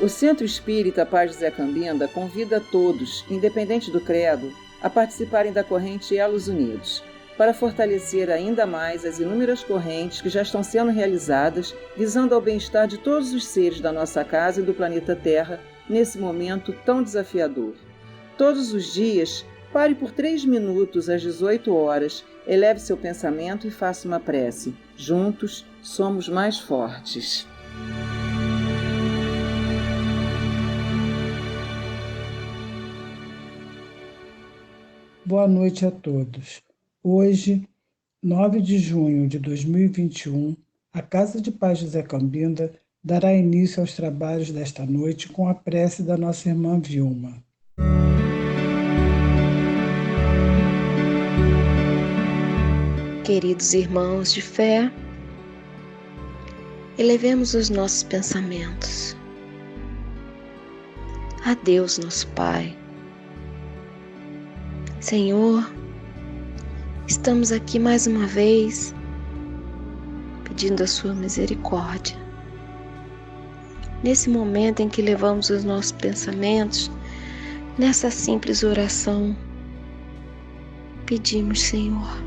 O Centro Espírita Paz José Cambinda convida a todos, independente do credo, a participarem da corrente Elos Unidos, para fortalecer ainda mais as inúmeras correntes que já estão sendo realizadas, visando ao bem-estar de todos os seres da nossa casa e do planeta Terra, nesse momento tão desafiador. Todos os dias, pare por 3 minutos às 18 horas, eleve seu pensamento e faça uma prece. Juntos, somos mais fortes. Boa noite a todos. Hoje, 9 de junho de 2021, a Casa de Paz José Cambinda dará início aos trabalhos desta noite com a prece da nossa irmã Vilma. Queridos irmãos de fé, elevemos os nossos pensamentos a Deus, nosso Pai. Senhor, estamos aqui mais uma vez pedindo a sua misericórdia. Nesse momento em que levamos os nossos pensamentos, nessa simples oração, pedimos, Senhor,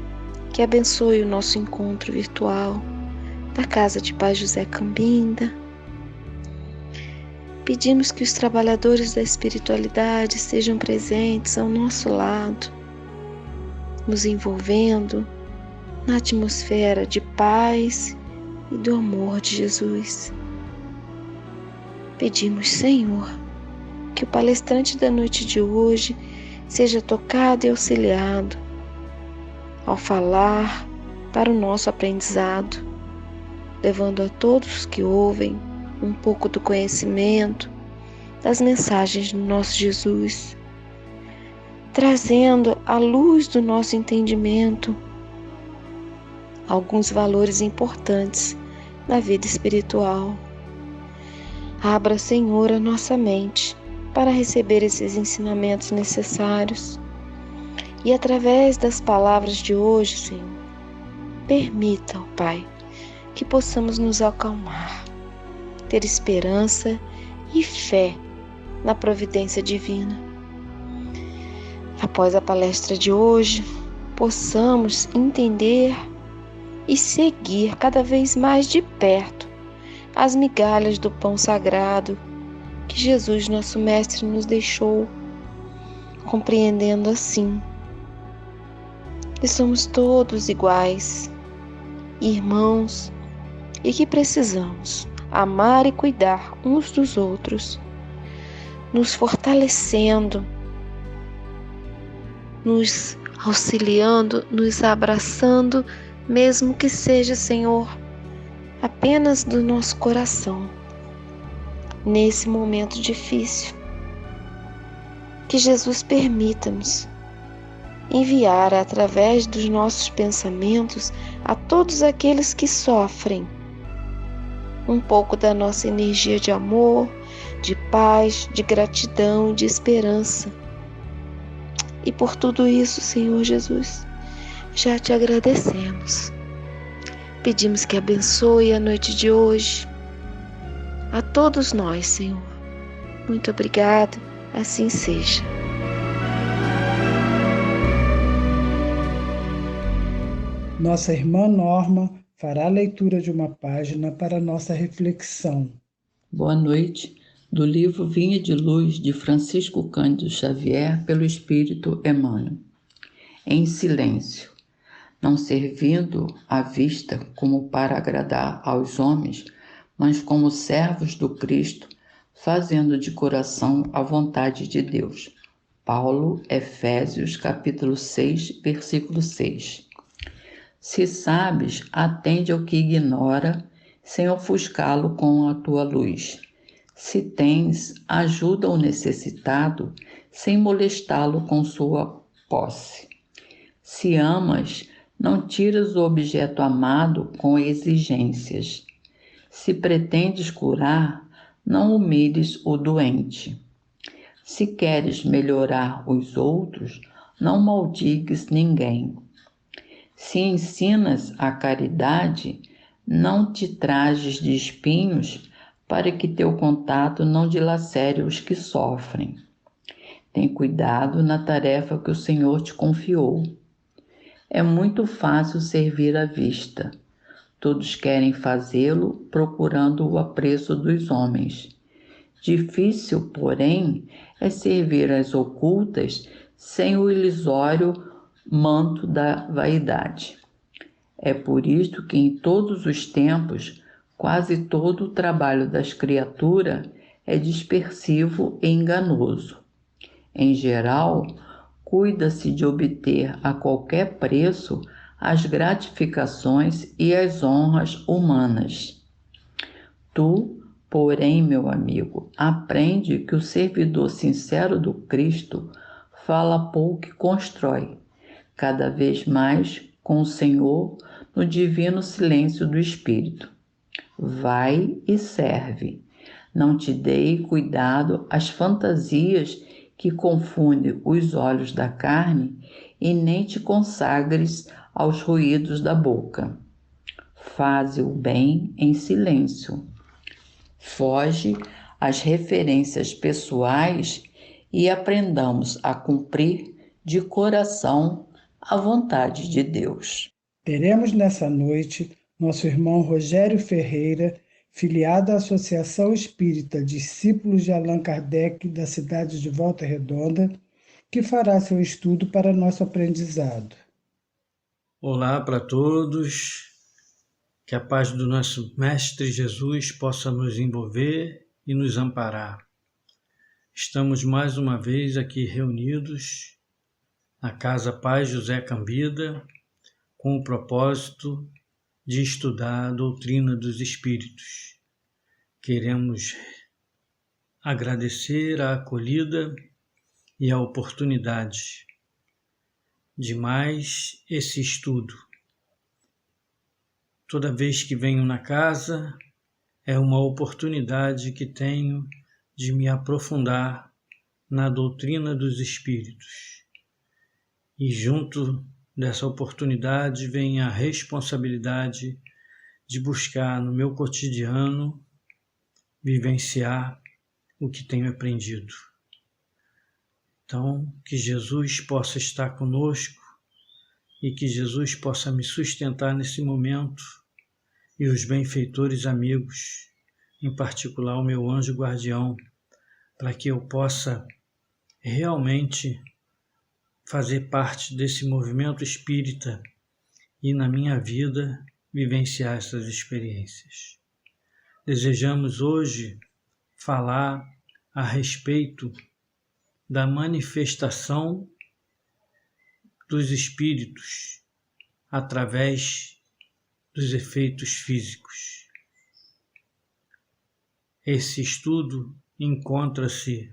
que abençoe o nosso encontro virtual da Casa de Paz José Cambinda. Pedimos que os trabalhadores da espiritualidade estejam presentes ao nosso lado, nos envolvendo na atmosfera de paz e do amor de Jesus. Pedimos, Senhor, que o palestrante da noite de hoje seja tocado e auxiliado ao falar para o nosso aprendizado, levando a todos que ouvem um pouco do conhecimento das mensagens do nosso Jesus, trazendo à luz do nosso entendimento alguns valores importantes na vida espiritual. Abra, Senhor, a nossa mente para receber esses ensinamentos necessários e, através das palavras de hoje, Senhor, permita, ó Pai, que possamos nos acalmar, ter esperança e fé na providência divina. Após a palestra de hoje, possamos entender e seguir cada vez mais de perto as migalhas do pão sagrado que Jesus, nosso Mestre, nos deixou, compreendendo assim que somos todos iguais, irmãos, e que precisamos amar e cuidar uns dos outros, nos fortalecendo, nos auxiliando, nos abraçando, mesmo que seja, Senhor, apenas do nosso coração, nesse momento difícil. Que Jesus permita-nos enviar através dos nossos pensamentos a todos aqueles que sofrem um pouco da nossa energia de amor, de paz, de gratidão, de esperança. E por tudo isso, Senhor Jesus, já te agradecemos. Pedimos que abençoe a noite de hoje a todos nós, Senhor. Muito obrigado, assim seja. Nossa irmã Norma fará a leitura de uma página para nossa reflexão. Boa noite, do livro Vinha de Luz, de Francisco Cândido Xavier, pelo Espírito Emmanuel. Em silêncio, não servindo à vista como para agradar aos homens, mas como servos do Cristo, fazendo de coração a vontade de Deus. Paulo, Efésios, capítulo 6, versículo 6. Se sabes, atende ao que ignora, sem ofuscá-lo com a tua luz. Se tens, ajuda o necessitado, sem molestá-lo com sua posse. Se amas, não tiras o objeto amado com exigências. Se pretendes curar, não humilhes o doente. Se queres melhorar os outros, não maldigues ninguém. Se ensinas a caridade, não te trajes de espinhos para que teu contato não dilacere os que sofrem. Tem cuidado na tarefa que o Senhor te confiou. É muito fácil servir à vista. Todos querem fazê-lo procurando o apreço dos homens. Difícil, porém, é servir às ocultas sem o ilusório manto da vaidade. É por isso que em todos os tempos, quase todo o trabalho das criaturas é dispersivo e enganoso. Em geral, cuida-se de obter a qualquer preço as gratificações e as honras humanas. Tu, porém, meu amigo, aprende que o servidor sincero do Cristo fala pouco e constrói, cada vez mais com o Senhor no divino silêncio do Espírito. Vai e serve. Não te dei cuidado às fantasias que confundem os olhos da carne e nem te consagres aos ruídos da boca. Faze o bem em silêncio. Foge às referências pessoais e aprendamos a cumprir de coração a vontade de Deus. Teremos nessa noite nosso irmão Rogério Ferreira, filiado à Associação Espírita Discípulos de Allan Kardec da cidade de Volta Redonda, que fará seu estudo para nosso aprendizado. Olá para todos, que a paz do nosso Mestre Jesus possa nos envolver e nos amparar. Estamos mais uma vez aqui reunidos na Casa Paz José Cambida, com o propósito de estudar a doutrina dos Espíritos. Queremos agradecer a acolhida e a oportunidade de mais esse estudo. Toda vez que venho na casa, é uma oportunidade que tenho de me aprofundar na doutrina dos Espíritos. E junto dessa oportunidade vem a responsabilidade de buscar no meu cotidiano vivenciar o que tenho aprendido. Então, que Jesus possa estar conosco e que Jesus possa me sustentar nesse momento e os benfeitores amigos, em particular o meu anjo guardião, para que eu possa realmente fazer parte desse movimento espírita e na minha vida vivenciar essas experiências. Desejamos hoje falar a respeito da manifestação dos espíritos através dos efeitos físicos. Esse estudo encontra-se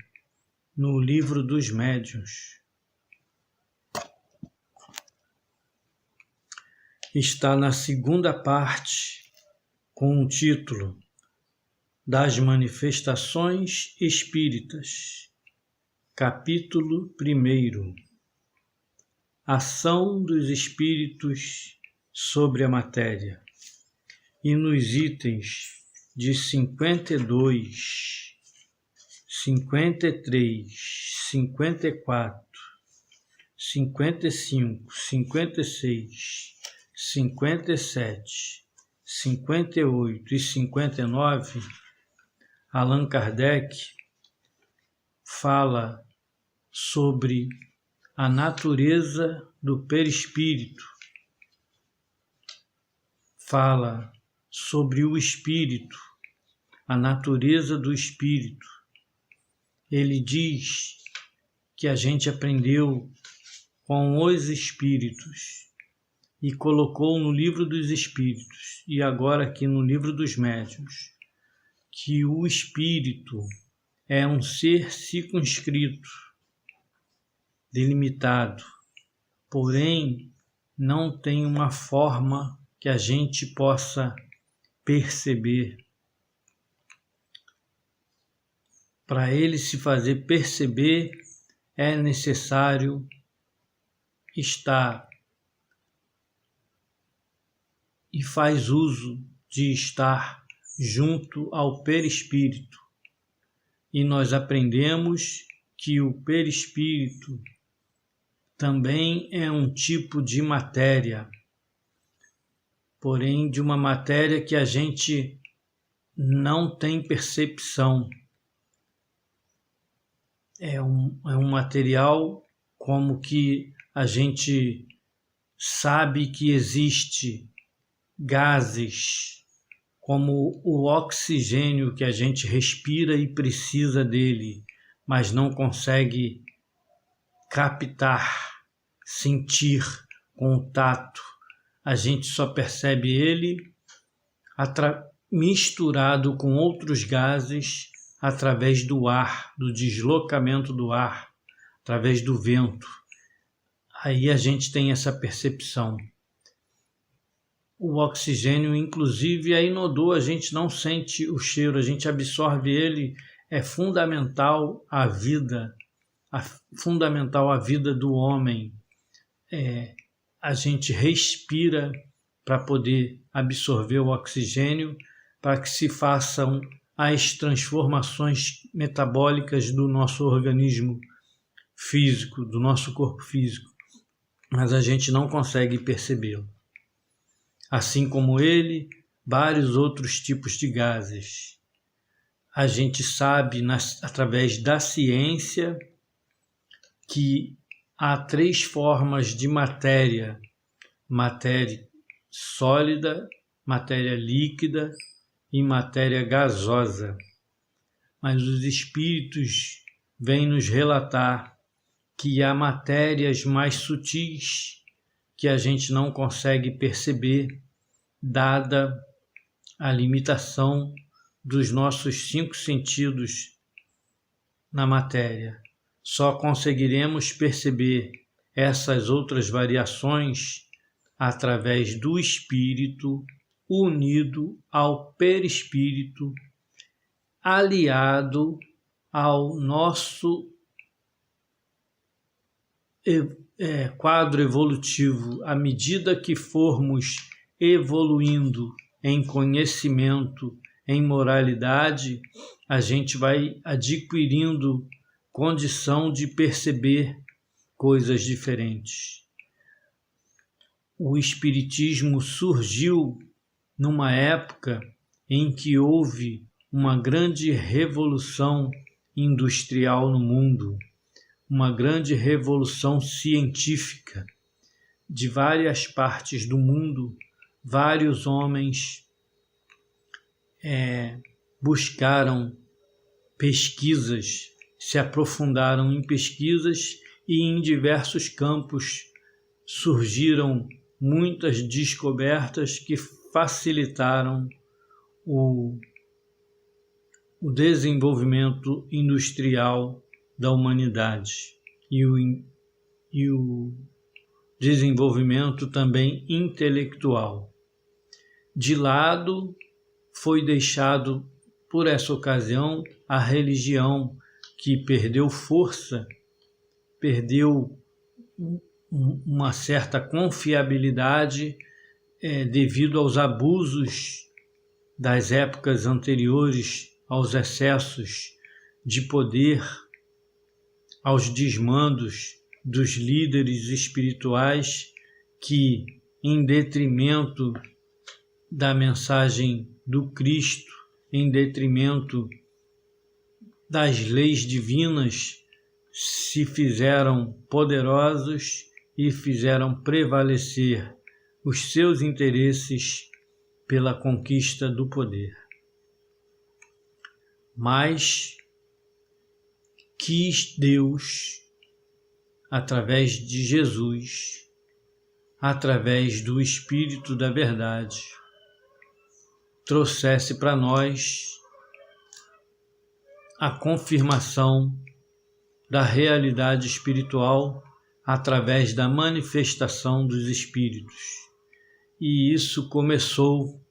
no Livro dos Médiuns. Está na segunda parte, com o título Das Manifestações Espíritas, capítulo 1. Ação dos Espíritos sobre a matéria. E nos itens de 52, 53, 54, 55, 56, 57, 58 e 59, Allan Kardec fala sobre a natureza do perispírito, fala sobre o espírito, a natureza do espírito. Ele diz que a gente aprendeu com os espíritos e colocou no Livro dos Espíritos e agora aqui no Livro dos Médiuns, que o espírito é um ser circunscrito, delimitado, porém não tem uma forma que a gente possa perceber. Para ele se fazer perceber, é necessário estar e faz uso de estar junto ao perispírito. E nós aprendemos que o perispírito também é um tipo de matéria, porém de uma matéria que a gente não tem percepção. É um material como que a gente sabe que existe gases, como o oxigênio que a gente respira e precisa dele, mas não consegue captar, sentir com o tato. A gente só percebe ele misturado com outros gases através do ar, do deslocamento do ar, através do vento. Aí a gente tem essa percepção. O oxigênio, inclusive, é inodor, a gente não sente o cheiro, a gente absorve ele, é fundamental à vida, fundamental à vida do homem. A gente respira para poder absorver o oxigênio, para que se façam as transformações metabólicas do nosso organismo físico, do nosso corpo físico, mas a gente não consegue percebê-lo. Assim como ele, vários outros tipos de gases. A gente sabe, através da ciência, que há 3 formas de matéria: matéria sólida, matéria líquida e matéria gasosa. Mas os espíritos vêm nos relatar que há matérias mais sutis que a gente não consegue perceber, dada a limitação dos nossos 5 sentidos na matéria. Só conseguiremos perceber essas outras variações através do espírito unido ao perispírito, aliado ao nosso quadro evolutivo. À medida que formos evoluindo em conhecimento, em moralidade, a gente vai adquirindo condição de perceber coisas diferentes. O Espiritismo surgiu numa época em que houve uma grande revolução industrial no mundo, uma grande revolução científica. De várias partes do mundo, vários homens buscaram pesquisas, se aprofundaram em pesquisas e em diversos campos surgiram muitas descobertas que facilitaram o desenvolvimento industrial da humanidade e o desenvolvimento também intelectual. De lado foi deixado, por essa ocasião, a religião, que perdeu força, perdeu uma certa confiabilidade devido aos abusos das épocas anteriores, aos excessos de poder, aos desmandos dos líderes espirituais que, em detrimento da mensagem do Cristo, em detrimento das leis divinas, se fizeram poderosos e fizeram prevalecer os seus interesses pela conquista do poder. Mas quis Deus, através de Jesus, através do Espírito da Verdade, trouxesse para nós a confirmação da realidade espiritual através da manifestação dos Espíritos. E isso começou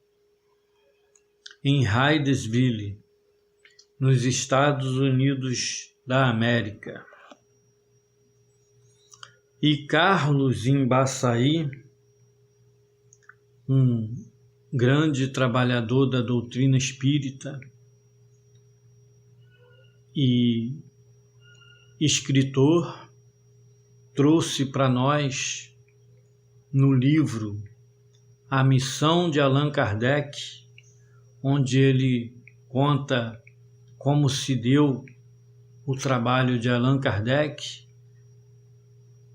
em Hydesville, nos Estados Unidos da América. E Carlos Embaçaí, um grande trabalhador da doutrina espírita e escritor, trouxe para nós no livro A Missão de Allan Kardec, onde ele conta como se deu o trabalho de Allan Kardec.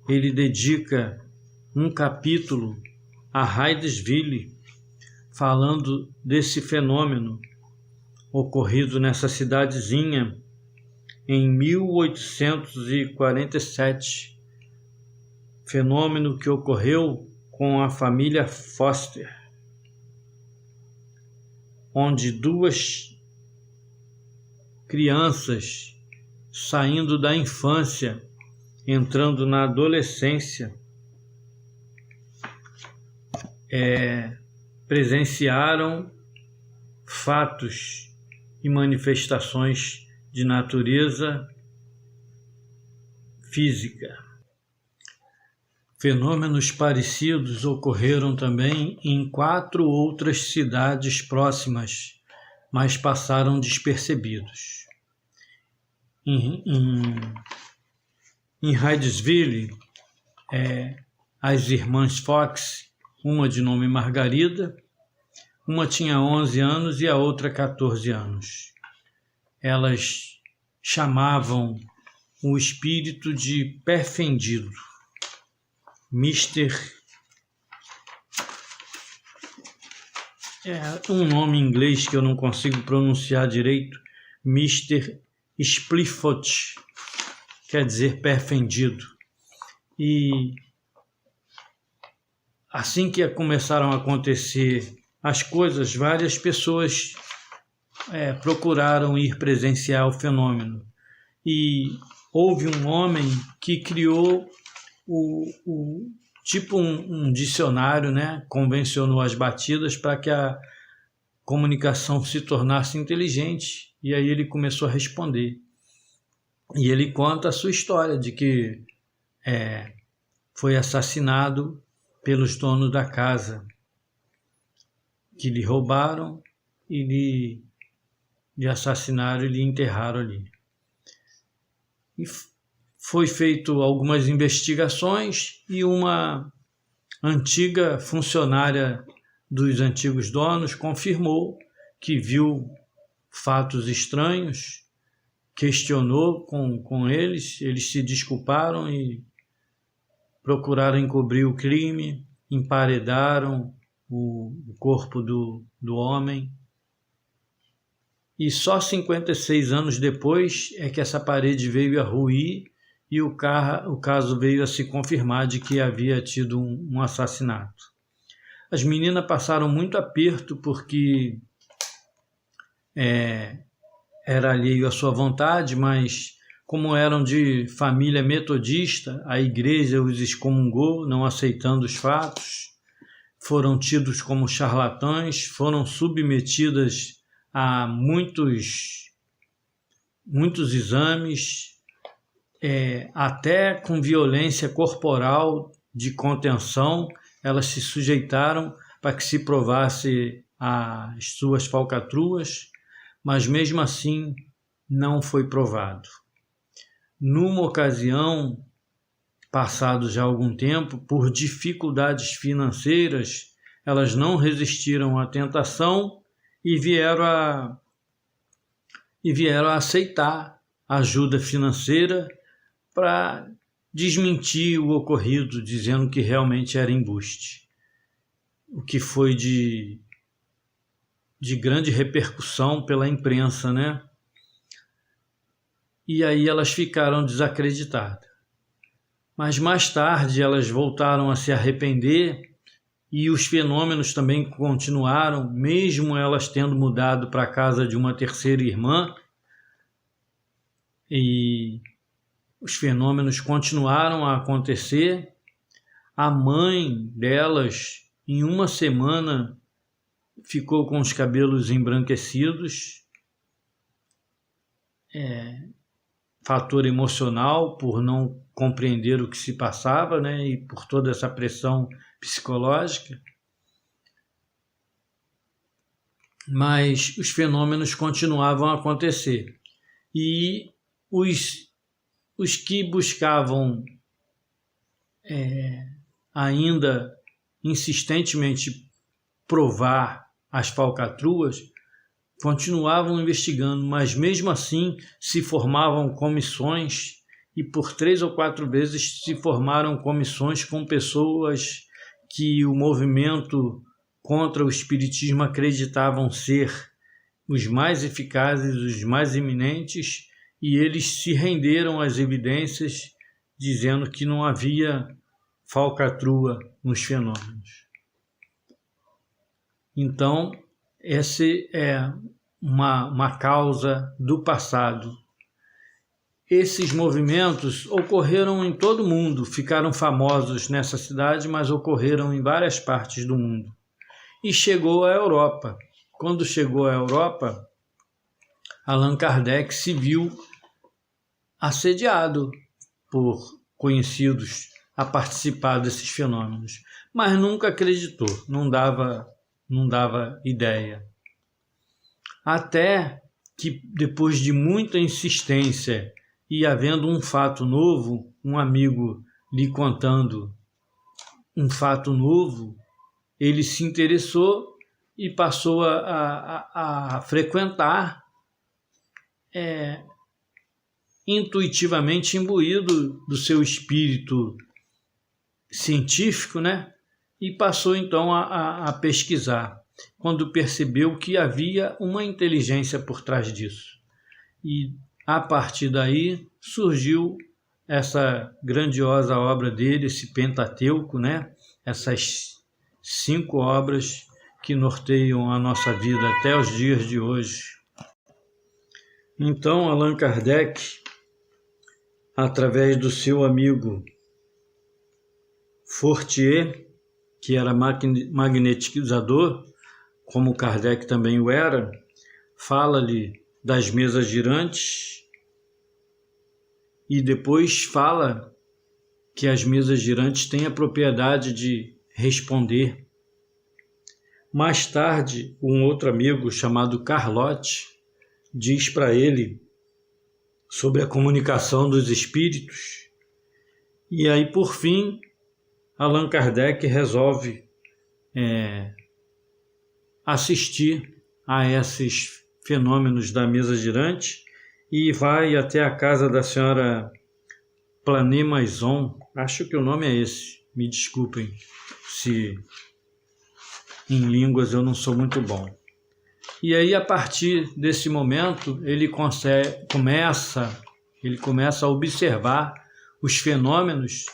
Ele dedica um capítulo a Hydesville, falando desse fenômeno ocorrido nessa cidadezinha em 1847, fenômeno que ocorreu com a família Foster, onde duas crianças saindo da infância, entrando na adolescência, presenciaram fatos e manifestações de natureza física. Fenômenos parecidos ocorreram também em 4 outras cidades próximas, mas passaram despercebidos. Em Hydesville, as irmãs Fox, uma de nome Margarida, uma tinha 11 anos e a outra 14 anos. Elas chamavam o espírito de perfendido, um nome em inglês que eu não consigo pronunciar direito, Mr. Splifford, quer dizer perfendido. E assim que começaram a acontecer as coisas, várias pessoas procuraram ir presenciar o fenômeno. E houve um homem que criou um dicionário, né? Convencionou as batidas para que a comunicação se tornasse inteligente, e aí ele começou a responder. E ele conta a sua história de que foi assassinado pelos donos da casa, que lhe roubaram e lhe assassinaram e lhe enterraram ali. E foi feito algumas investigações e uma antiga funcionária dos antigos donos confirmou que viu fatos estranhos, questionou com eles se desculparam e procuraram encobrir o crime, emparedaram o corpo do homem. E só 56 anos depois é que essa parede veio a ruir e o caso veio a se confirmar de que havia tido um assassinato. As meninas passaram muito aperto porque era alheio à sua vontade, mas como eram de família metodista, a igreja os excomungou, não aceitando os fatos, foram tidos como charlatães, foram submetidas a muitos exames, até com violência corporal de contenção, elas se sujeitaram para que se provasse as suas falcatruas, mas mesmo assim não foi provado. Numa ocasião, passado já algum tempo, por dificuldades financeiras, elas não resistiram à tentação e vieram a aceitar ajuda financeira para desmentir o ocorrido, dizendo que realmente era embuste. O que foi de grande repercussão pela imprensa, né? E aí elas ficaram desacreditadas. Mas mais tarde elas voltaram a se arrepender e os fenômenos também continuaram, mesmo elas tendo mudado para a casa de uma terceira irmã, e os fenômenos continuaram a acontecer. A mãe delas, em uma semana, ficou com os cabelos embranquecidos, fator emocional, por não compreender o que se passava, né, e por toda essa pressão psicológica. mas os fenômenos continuavam a acontecer. E os que buscavam ainda insistentemente provar as falcatruas continuavam investigando, mas mesmo assim se formavam comissões, e por 3 ou 4 vezes se formaram comissões com pessoas que o movimento contra o espiritismo acreditavam ser os mais eficazes, os mais eminentes, e eles se renderam às evidências, dizendo que não havia falcatrua nos fenômenos. Então, essa é uma causa do passado. Esses movimentos ocorreram em todo o mundo, ficaram famosos nessa cidade, mas ocorreram em várias partes do mundo. E chegou à Europa. Quando chegou à Europa, Allan Kardec se viu assediado por conhecidos a participar desses fenômenos, mas nunca acreditou, não dava ideia. Até que, depois de muita insistência e havendo um fato novo, um amigo lhe contando um fato novo, ele se interessou e passou a frequentar, intuitivamente imbuído do seu espírito científico, né? E passou então a pesquisar, quando percebeu que havia uma inteligência por trás disso. E a partir daí surgiu essa grandiosa obra dele, esse Pentateuco, né? Essas 5 obras que norteiam a nossa vida até os dias de hoje. Então, Allan Kardec, através do seu amigo Fortier, que era magnetizador, como Kardec também o era, fala-lhe das mesas girantes e depois fala que as mesas girantes têm a propriedade de responder. Mais tarde, um outro amigo chamado Carlotti diz para ele sobre a comunicação dos espíritos, e aí, por fim, Allan Kardec resolve assistir a esses fenômenos da mesa girante e vai até a casa da senhora Planet Maison, acho que o nome é esse, me desculpem se em línguas eu não sou muito bom. E aí, a partir desse momento, ele começa a observar os fenômenos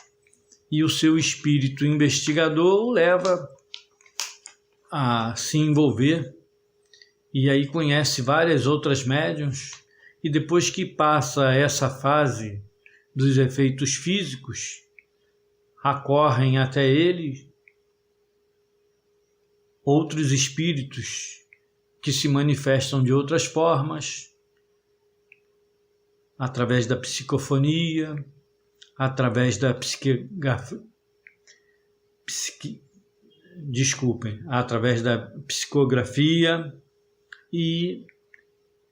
e o seu espírito investigador o leva a se envolver, e aí conhece várias outras médiuns, e depois que passa essa fase dos efeitos físicos, acorrem até ele outros espíritos que se manifestam de outras formas, através da psicofonia, através da através da psicografia, e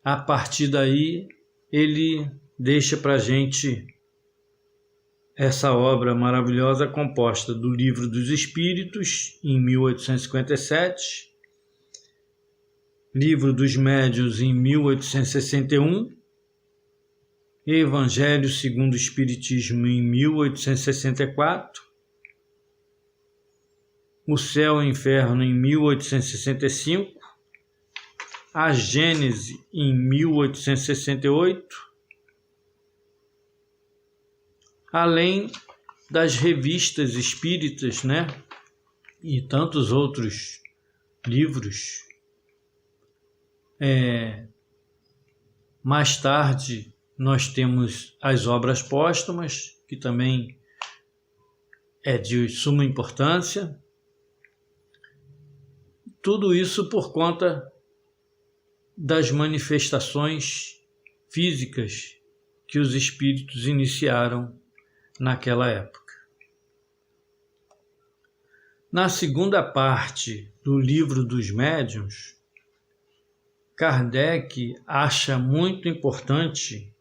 a partir daí ele deixa para a gente essa obra maravilhosa composta do Livro dos Espíritos, em 1857, Livro dos Médiuns, em 1861, Evangelho segundo o Espiritismo, em 1864, O Céu e o Inferno, em 1865, A Gênese, em 1868, além das revistas espíritas, né? E tantos outros livros. Mais tarde, nós temos as obras póstumas, que também é de suma importância. Tudo isso por conta das manifestações físicas que os espíritos iniciaram naquela época. Na segunda parte do Livro dos Médiuns, Kardec acha muito importante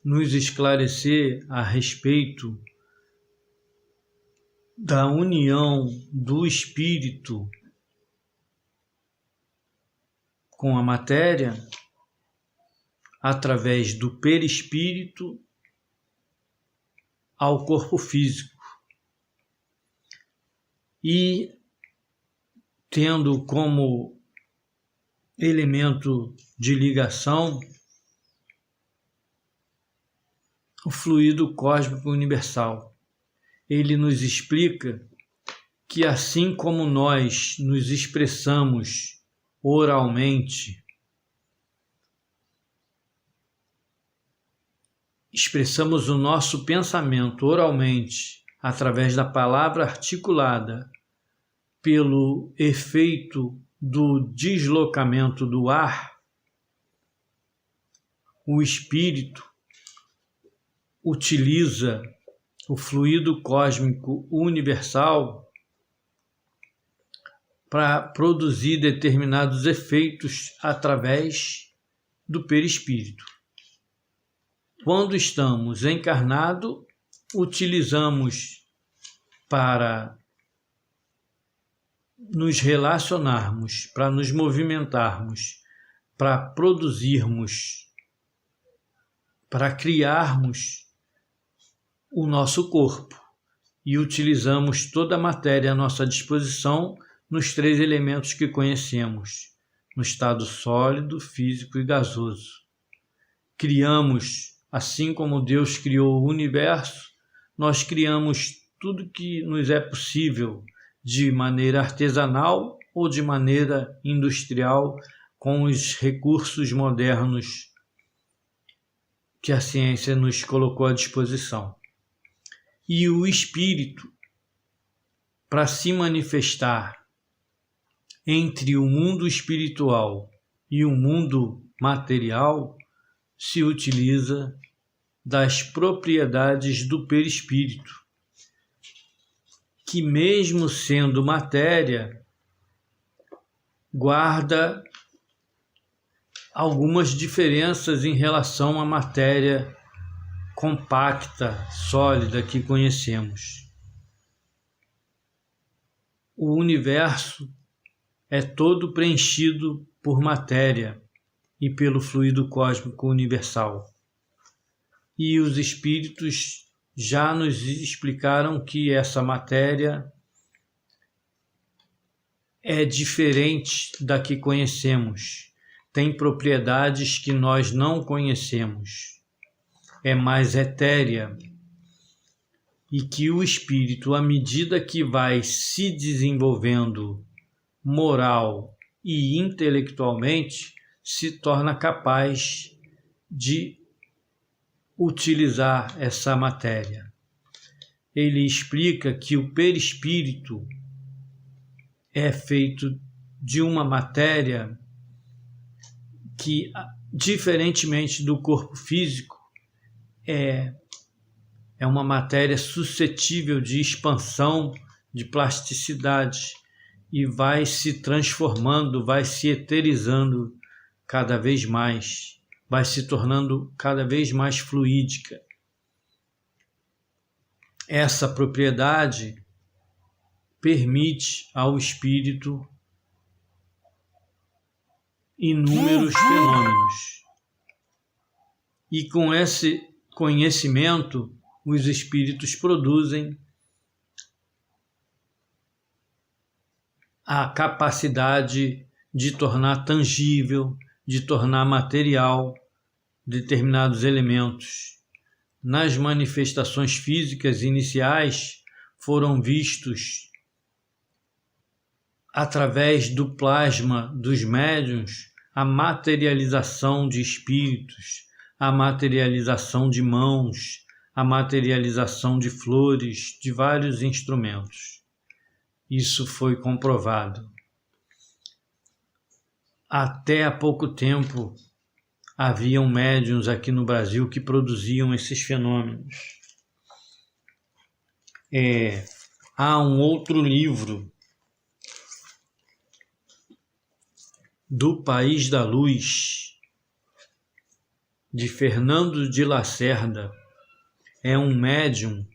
nos esclarecer a respeito da união do espírito com a matéria através do perispírito ao corpo físico e tendo como elemento de ligação o fluido cósmico universal. Ele nos explica que assim como nós nos expressamos oralmente, expressamos o nosso pensamento oralmente através da palavra articulada pelo efeito do deslocamento do ar, o espírito utiliza o fluido cósmico universal para produzir determinados efeitos através do perispírito. Quando estamos encarnados, utilizamos para nos relacionarmos, para nos movimentarmos, para produzirmos, para criarmos o nosso corpo e utilizamos toda a matéria à nossa disposição nos 3 elementos que conhecemos, no estado sólido, físico e gasoso. Criamos, assim como Deus criou o universo, nós criamos tudo que nos é possível de maneira artesanal ou de maneira industrial com os recursos modernos que a ciência nos colocou à disposição. E o espírito, para se manifestar entre o mundo espiritual e o mundo material, se utiliza das propriedades do perispírito, que mesmo sendo matéria, guarda algumas diferenças em relação à matéria compacta, sólida que conhecemos. O universo é todo preenchido por matéria e pelo fluido cósmico universal. E os espíritos já nos explicaram que essa matéria é diferente da que conhecemos, tem propriedades que nós não conhecemos, é mais etérea, e que o espírito, à medida que vai se desenvolvendo moral e intelectualmente, se torna capaz de utilizar essa matéria. Ele explica que o perispírito é feito de uma matéria que, diferentemente do corpo físico, é uma matéria suscetível de expansão, de plasticidade, e vai se transformando, vai se eterizando cada vez mais, vai se tornando cada vez mais fluídica. Essa propriedade permite ao espírito inúmeros fenômenos. E com esse conhecimento, os espíritos produzem a capacidade de tornar tangível, de tornar material determinados elementos. Nas manifestações físicas iniciais, foram vistos através do plasma dos médiuns a materialização de espíritos, a materialização de mãos, a materialização de flores, de vários instrumentos. Isso foi comprovado. Até há pouco tempo, haviam médiuns aqui no Brasil que produziam esses fenômenos. Há um outro livro do País da Luz, de Fernando de Lacerda. É um médium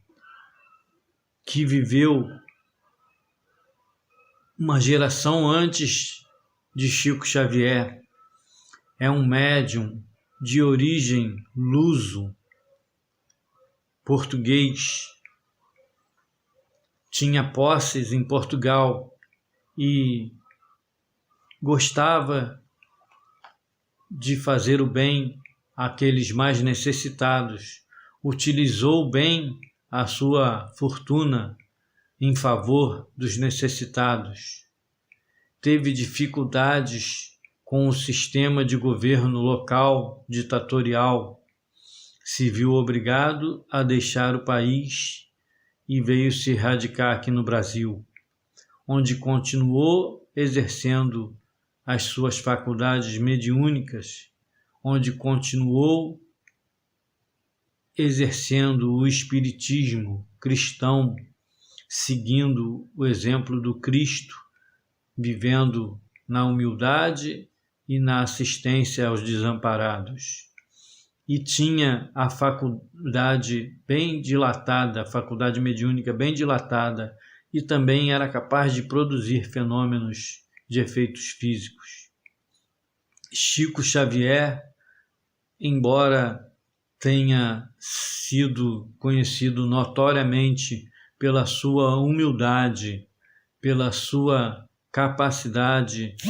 que viveu uma geração antes de Chico Xavier. É um médium de origem luso, português. Tinha posses em Portugal e gostava de fazer o bem àqueles mais necessitados. Utilizou bem a sua fortuna em favor dos necessitados. Teve dificuldades com o sistema de governo local ditatorial. Se viu obrigado a deixar o país e veio se radicar aqui no Brasil, onde continuou exercendo as suas faculdades mediúnicas, onde continuou exercendo o espiritismo cristão, seguindo o exemplo do Cristo, vivendo na humildade e na assistência aos desamparados. E tinha a faculdade bem dilatada, a faculdade mediúnica bem dilatada, e também era capaz de produzir fenômenos de efeitos físicos. Chico Xavier, embora tenha sido conhecido notoriamente pela sua humildade, pela sua capacidade de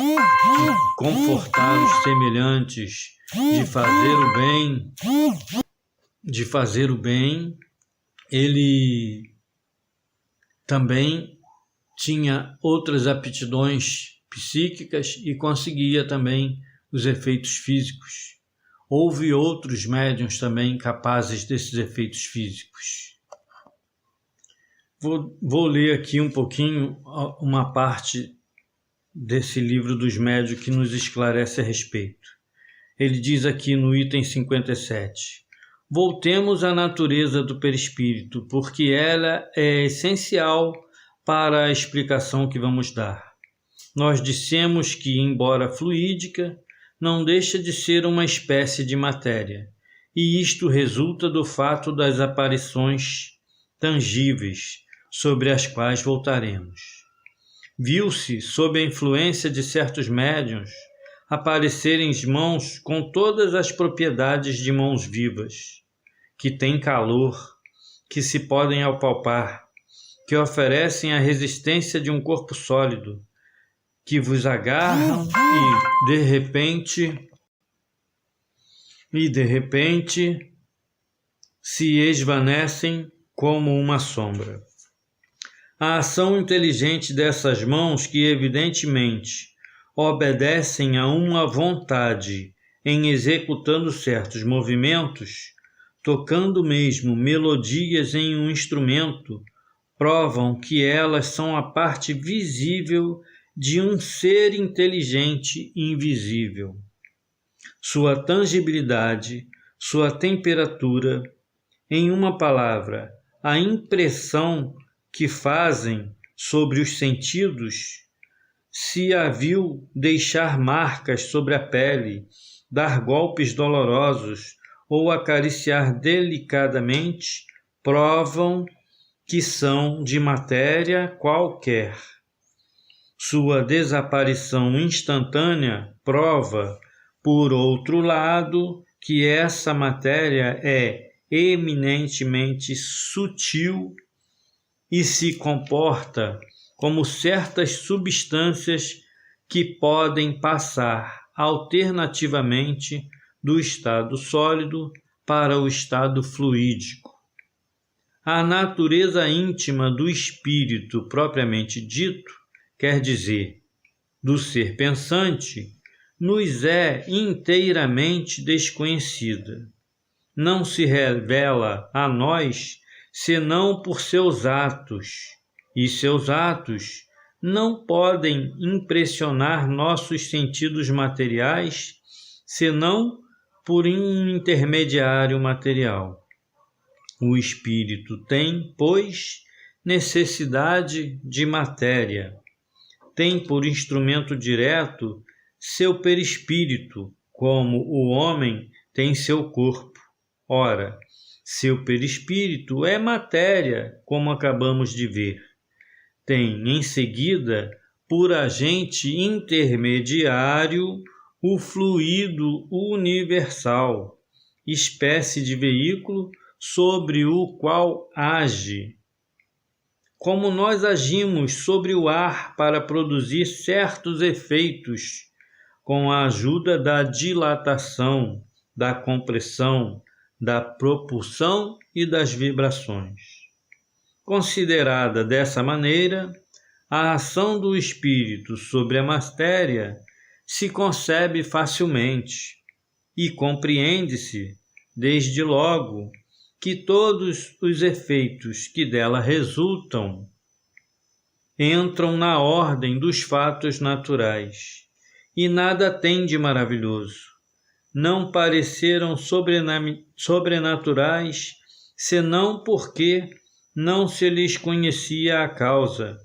confortar os semelhantes, de fazer o bem, ele também tinha outras aptidões psíquicas e conseguia também os efeitos físicos. Houve outros médiuns também capazes desses efeitos físicos. Vou ler aqui um pouquinho uma parte desse livro dos médiuns que nos esclarece a respeito. Ele diz aqui no item 57, voltemos à natureza do perispírito, porque ela é essencial para a explicação que vamos dar. Nós dissemos que, embora fluídica, não deixa de ser uma espécie de matéria, e isto resulta do fato das aparições tangíveis, sobre as quais voltaremos. Viu-se, sob a influência de certos médiuns, aparecerem mãos com todas as propriedades de mãos vivas, que têm calor, que se podem apalpar, que oferecem a resistência de um corpo sólido, que vos agarram e, de repente, se esvanecem como uma sombra. A ação inteligente dessas mãos que, evidentemente, obedecem a uma vontade em executando certos movimentos, tocando mesmo melodias em um instrumento, provam que elas são a parte visível de um ser inteligente e invisível. Sua tangibilidade, sua temperatura, em uma palavra, a impressão que fazem sobre os sentidos, se a viu deixar marcas sobre a pele, dar golpes dolorosos ou acariciar delicadamente, provam que são de matéria qualquer. Sua desaparição instantânea prova, por outro lado, que essa matéria é eminentemente sutil e se comporta como certas substâncias que podem passar alternativamente do estado sólido para o estado fluídico. A natureza íntima do espírito propriamente dito, quer dizer, do ser pensante, nos é inteiramente desconhecida. Não se revela a nós senão por seus atos, e seus atos não podem impressionar nossos sentidos materiais senão por um intermediário material. O espírito tem, pois, necessidade de matéria, tem por instrumento direto seu perispírito, como o homem tem seu corpo. Ora, seu perispírito é matéria, como acabamos de ver. Tem, em seguida, por agente intermediário, o fluido universal, espécie de veículo sobre o qual age. Como nós agimos sobre o ar para produzir certos efeitos, com a ajuda da dilatação, da compressão, da propulsão e das vibrações. Considerada dessa maneira, a ação do espírito sobre a matéria se concebe facilmente e compreende-se, desde logo, que todos os efeitos que dela resultam entram na ordem dos fatos naturais, e nada tem de maravilhoso. Não pareceram sobrenaturais, senão porque não se lhes conhecia a causa.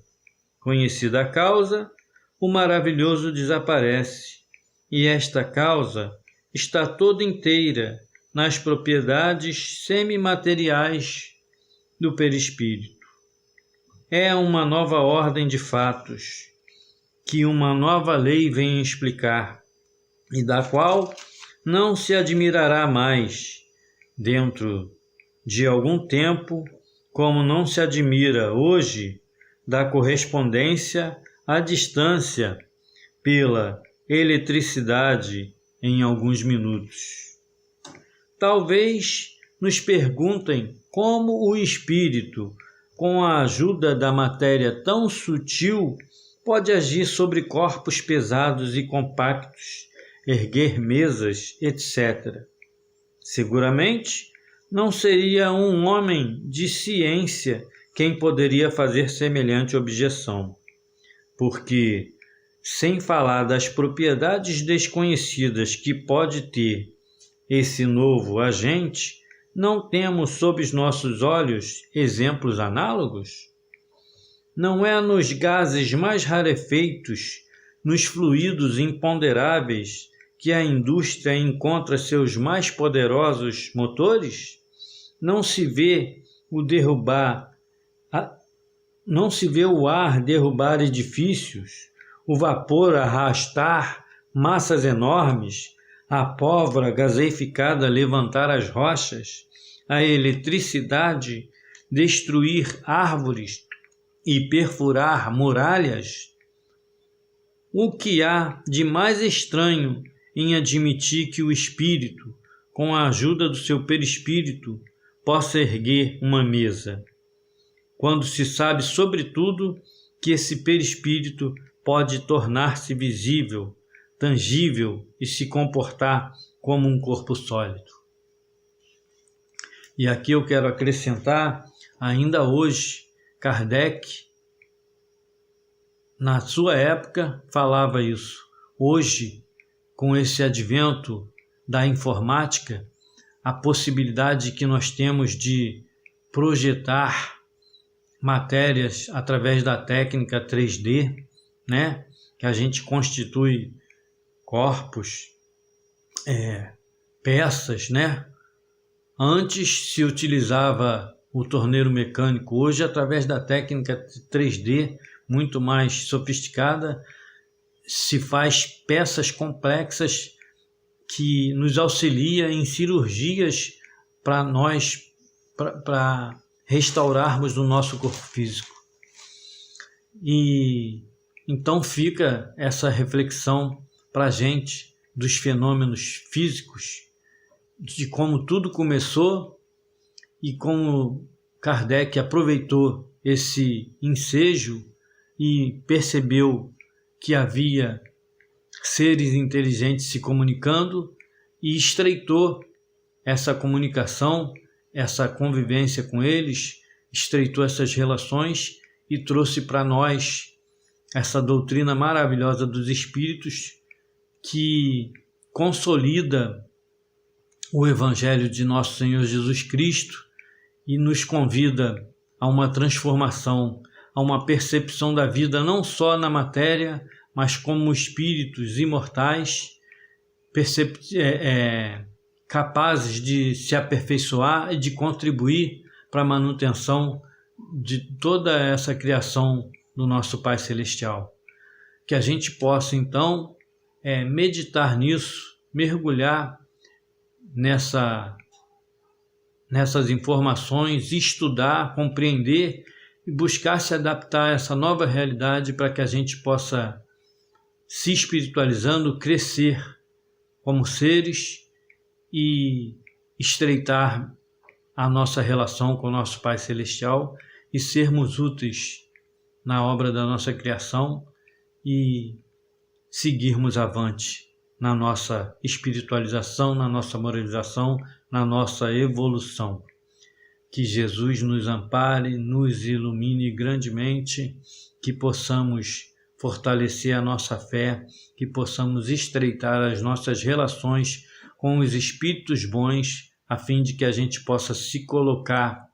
Conhecida a causa, o maravilhoso desaparece, e esta causa está toda inteira nas propriedades semimateriais do perispírito. É uma nova ordem de fatos, que uma nova lei vem explicar, e da qual não se admirará mais, dentro de algum tempo, como não se admira hoje, da correspondência à distância pela eletricidade em alguns minutos. Talvez nos perguntem como o espírito, com a ajuda da matéria tão sutil, pode agir sobre corpos pesados e compactos, erguer mesas, etc. Seguramente, não seria um homem de ciência quem poderia fazer semelhante objeção, porque, sem falar das propriedades desconhecidas que pode ter esse novo agente, não temos sob os nossos olhos exemplos análogos? Não é nos gases mais rarefeitos, nos fluidos imponderáveis, que a indústria encontra seus mais poderosos motores? Não se vê o ar derrubar edifícios, o vapor arrastar massas enormes, a pólvora gaseificada levantar as rochas, a eletricidade destruir árvores e perfurar muralhas? O que há de mais estranho em admitir que o espírito, com a ajuda do seu perispírito, possa erguer uma mesa, quando se sabe, sobretudo, que esse perispírito pode tornar-se visível, tangível e se comportar como um corpo sólido? E aqui eu quero acrescentar, ainda hoje, Kardec, na sua época, falava isso. Hoje, com esse advento da informática, a possibilidade que nós temos de projetar matérias através da técnica 3D, né? Que a gente constitui corpos, peças, né? Antes se utilizava o torneiro mecânico, hoje através da técnica 3D, muito mais sofisticada, se faz peças complexas que nos auxilia em cirurgias para restaurarmos o nosso corpo físico. E então fica essa reflexão para a gente dos fenômenos físicos, de como tudo começou e como Kardec aproveitou esse ensejo e percebeu que havia seres inteligentes se comunicando e estreitou essa comunicação, essa convivência com eles, estreitou essas relações e trouxe para nós essa doutrina maravilhosa dos espíritos que consolida o Evangelho de nosso Senhor Jesus Cristo e nos convida a uma transformação, a uma percepção da vida não só na matéria, mas como espíritos imortais, capazes de se aperfeiçoar e de contribuir para a manutenção de toda essa criação do nosso Pai Celestial. Que a gente possa, então, meditar nisso, mergulhar nessas informações, estudar, compreender e buscar se adaptar a essa nova realidade para que a gente possa, se espiritualizando, crescer como seres e estreitar a nossa relação com o nosso Pai Celestial e sermos úteis na obra da nossa criação e seguirmos avante na nossa espiritualização, na nossa moralização, na nossa evolução. Que Jesus nos ampare, nos ilumine grandemente, que possamos fortalecer a nossa fé, que possamos estreitar as nossas relações com os espíritos bons, a fim de que a gente possa se colocar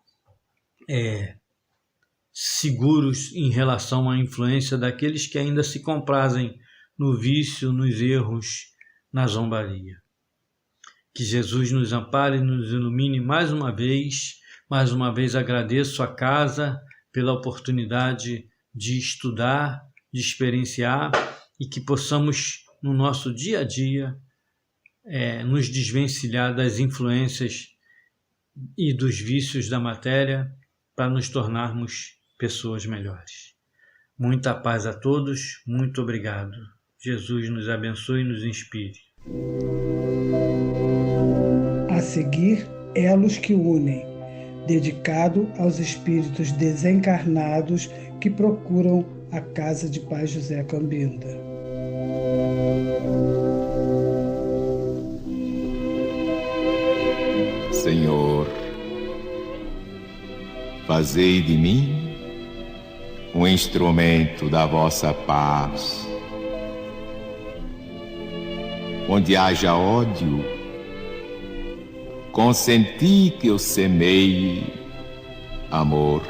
seguros em relação à influência daqueles que ainda se comprazem no vício, nos erros, na zombaria. Que Jesus nos ampare e nos ilumine mais uma vez. Mais uma vez agradeço a casa pela oportunidade de estudar, de experienciar e que possamos, no nosso dia a dia, nos desvencilhar das influências e dos vícios da matéria para nos tornarmos pessoas melhores. Muita paz a todos, muito obrigado. Jesus nos abençoe e nos inspire. A seguir, Elos que Unem, dedicado aos espíritos desencarnados que procuram a Casa de Pai José Cambinda. Senhor, fazei de mim um instrumento da vossa paz. Onde haja ódio, consenti que eu semeie amor.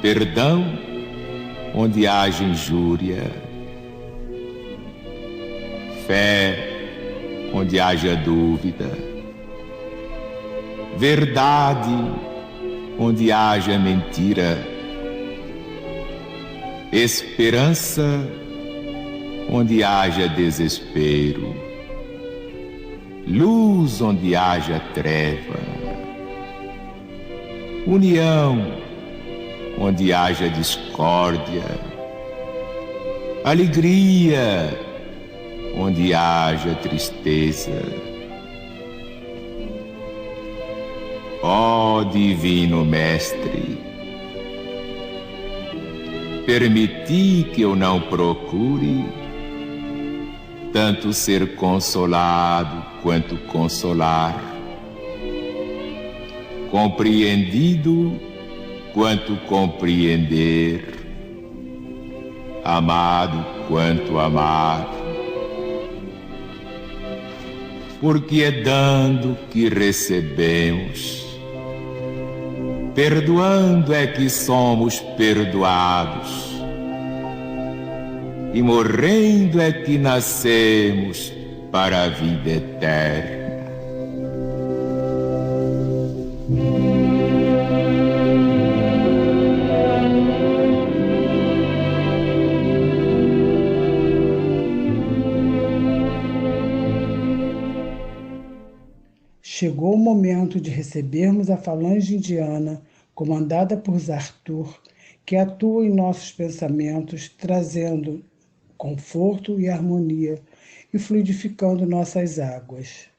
Perdão onde haja injúria, fé onde haja dúvida, verdade onde haja mentira, esperança onde haja desespero, luz onde haja treva, união onde haja discórdia, alegria onde haja tristeza. Ó Divino Mestre, permiti que eu não procure tanto ser consolado quanto consolar, compreendido quanto compreender, amado quanto amar, porque é dando que recebemos, perdoando é que somos perdoados, e morrendo é que nascemos para a vida eterna. Chegou o momento de recebermos a falange indiana, comandada por Zartur, que atua em nossos pensamentos, trazendo conforto e harmonia e fluidificando nossas águas.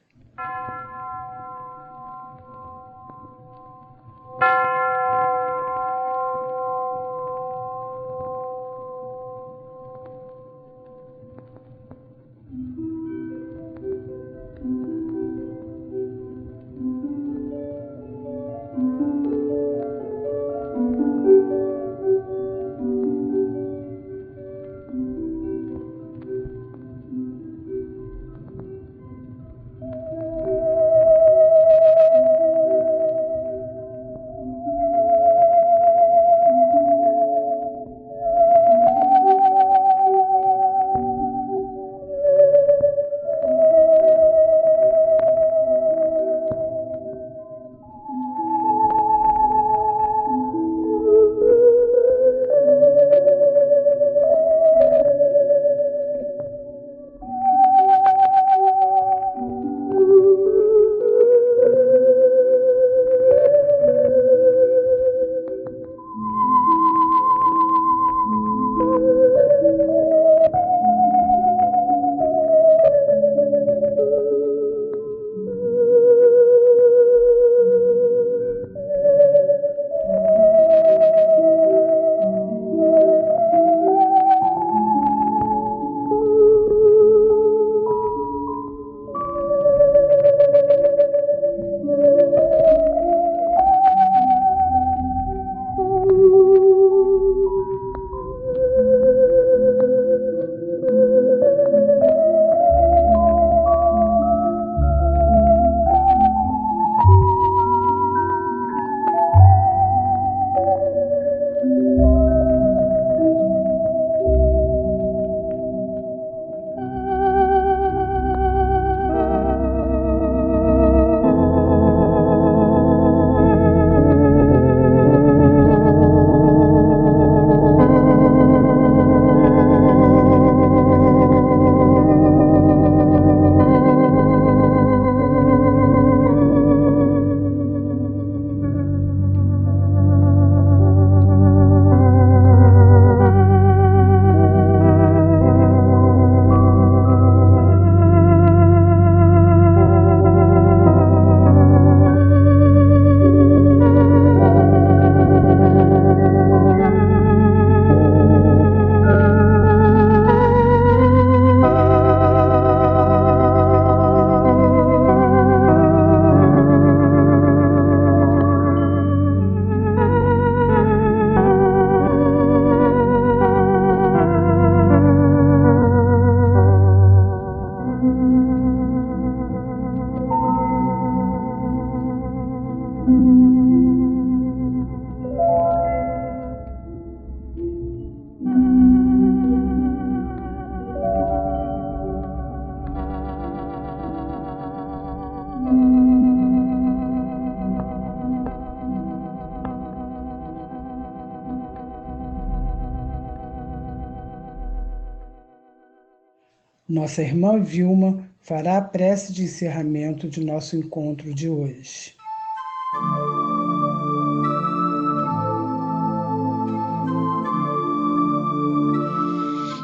Nossa irmã Vilma fará a prece de encerramento de nosso encontro de hoje.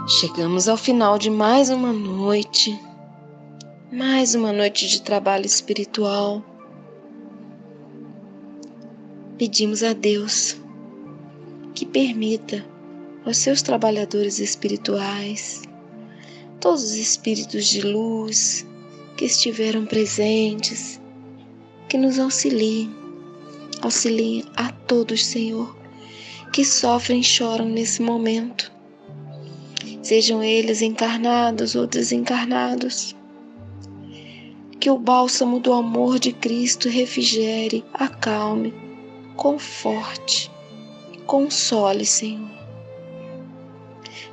Chegamos ao final de mais uma noite de trabalho espiritual. Pedimos a Deus que permita aos seus trabalhadores espirituais, todos os espíritos de luz que estiveram presentes, que nos auxiliem a todos, Senhor, que sofrem e choram nesse momento, sejam eles encarnados ou desencarnados. Que o bálsamo do amor de Cristo refrigere, acalme, conforte, console, Senhor.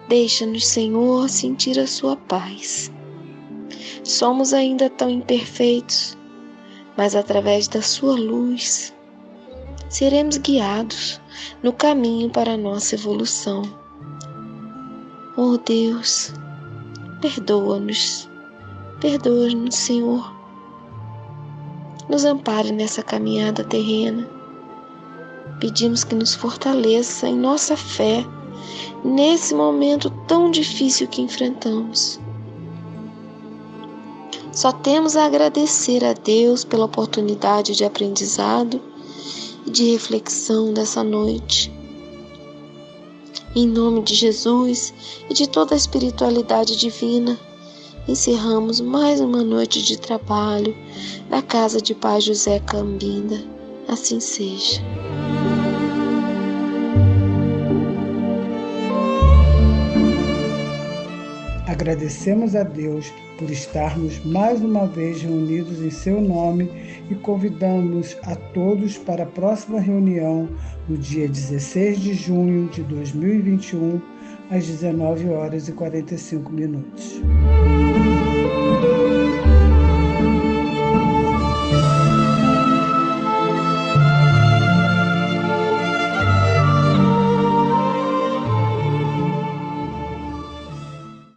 Deixa-nos, Senhor, sentir a sua paz. Somos ainda tão imperfeitos, mas através da sua luz seremos guiados no caminho para a nossa evolução. Oh Deus, perdoa-nos, Senhor. Nos ampare nessa caminhada terrena. Pedimos que nos fortaleça em nossa fé, nesse momento tão difícil que enfrentamos. Só temos a agradecer a Deus pela oportunidade de aprendizado e de reflexão dessa noite. Em nome de Jesus e de toda a espiritualidade divina, encerramos mais uma noite de trabalho da Casa de Pai José Cambinda. Assim seja. Agradecemos a Deus por estarmos mais uma vez reunidos em seu nome e convidamos a todos para a próxima reunião no dia 16 de junho de 2021, às 19h45.